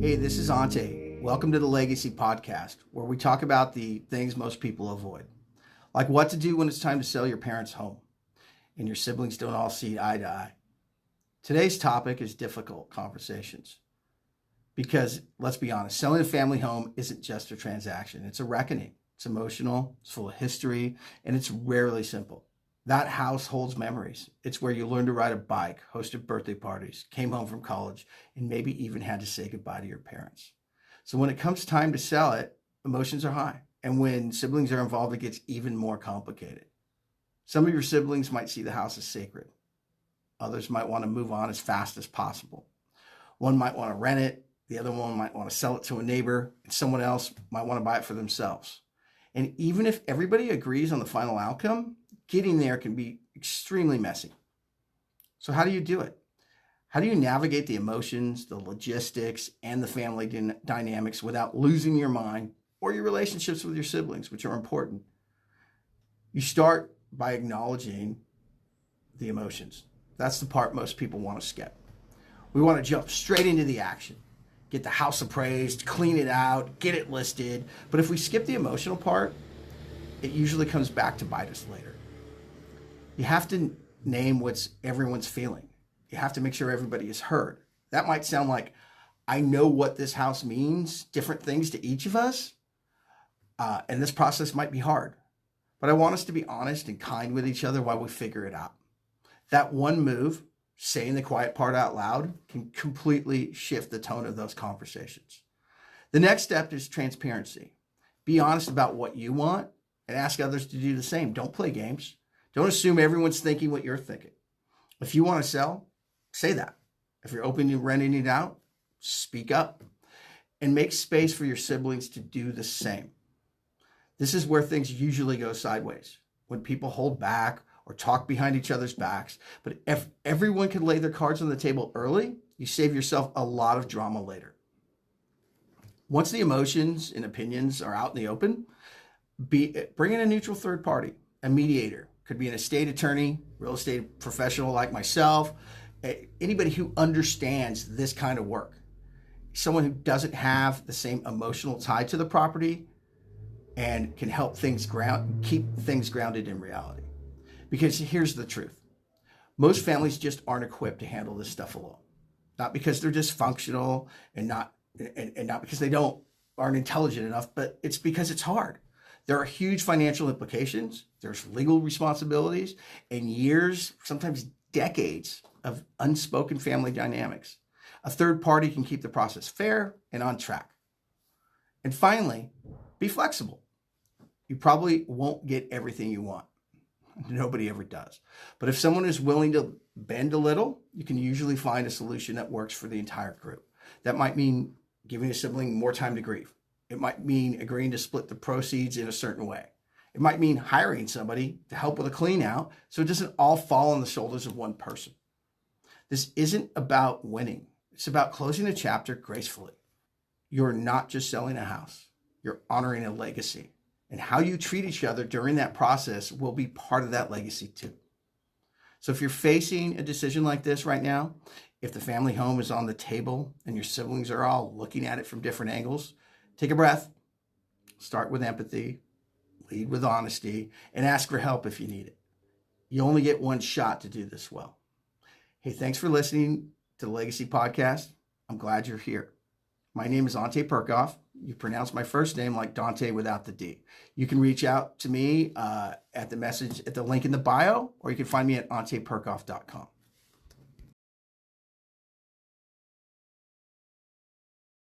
Hey, this is Ante. Welcome to the Legacy Podcast, where we talk about the things most people avoid, like what to do when it's time to sell your parents' home and your siblings don't all see eye to eye. Today's topic is difficult conversations because, let's be honest, selling a family home isn't just a transaction. It's a reckoning. It's emotional, it's full of history, and it's rarely simple. That house holds memories. It's where you learned to ride a bike, hosted birthday parties, came home from college, and maybe even had to say goodbye to your parents. So when it comes time to sell it, emotions are high. And when siblings are involved, it gets even more complicated. Some of your siblings might see the house as sacred. Others might want to move on as fast as possible. One might want to rent it. The other one might want to sell it to a neighbor, and someone else might want to buy it for themselves. And even if everybody agrees on the final outcome, getting there can be extremely messy. So how do you do it? How do you navigate the emotions, the logistics, and the family dynamics without losing your mind or your relationships with your siblings, which are important? You start by acknowledging the emotions. That's the part most people want to skip. We want to jump straight into the action, get the house appraised, clean it out, get it listed. But if we skip the emotional part, it usually comes back to bite us later. You have to name what's everyone's feeling. You have to make sure everybody is heard. That might sound like, I know what this house means, different things to each of us. And this process might be hard. But I want us to be honest and kind with each other while we figure it out. That one move, saying the quiet part out loud, can completely shift the tone of those conversations. The next step is transparency. Be honest about what you want and ask others to do the same. Don't play games. Don't assume everyone's thinking what you're thinking. If you want to sell, say that. If you're open to renting it out, speak up. And make space for your siblings to do the same. This is where things usually go sideways, when people hold back or talk behind each other's backs. But if everyone can lay their cards on the table early, you save yourself a lot of drama later. Once the emotions and opinions are out in the open, bring in a neutral third party, a mediator. Could be an estate attorney, real estate professional like myself, anybody who understands this kind of work. Someone who doesn't have the same emotional tie to the property and can help keep things grounded in reality. Because here's the truth. Most families just aren't equipped to handle this stuff alone. Not because they're dysfunctional and not because they aren't intelligent enough, but it's because it's hard. There are huge financial implications. There's legal responsibilities and years, sometimes decades of unspoken family dynamics. A third party can keep the process fair and on track. And finally, be flexible. You probably won't get everything you want. Nobody ever does. But if someone is willing to bend a little, you can usually find a solution that works for the entire group. That might mean giving a sibling more time to grieve. It might mean agreeing to split the proceeds in a certain way. It might mean hiring somebody to help with a clean out so it doesn't all fall on the shoulders of one person. This isn't about winning. It's about closing a chapter gracefully. You're not just selling a house. You're honoring a legacy. And how you treat each other during that process will be part of that legacy too. So if you're facing a decision like this right now, if the family home is on the table and your siblings are all looking at it from different angles, take a breath, start with empathy, lead with honesty, and ask for help if you need it. You only get one shot to do this well. Hey, thanks for listening to the Legacy Podcast. I'm glad you're here. My name is Ante Perkoff. You pronounce my first name like Dante without the D. You can reach out to me at the link in the bio, or you can find me at anteperkoff.com.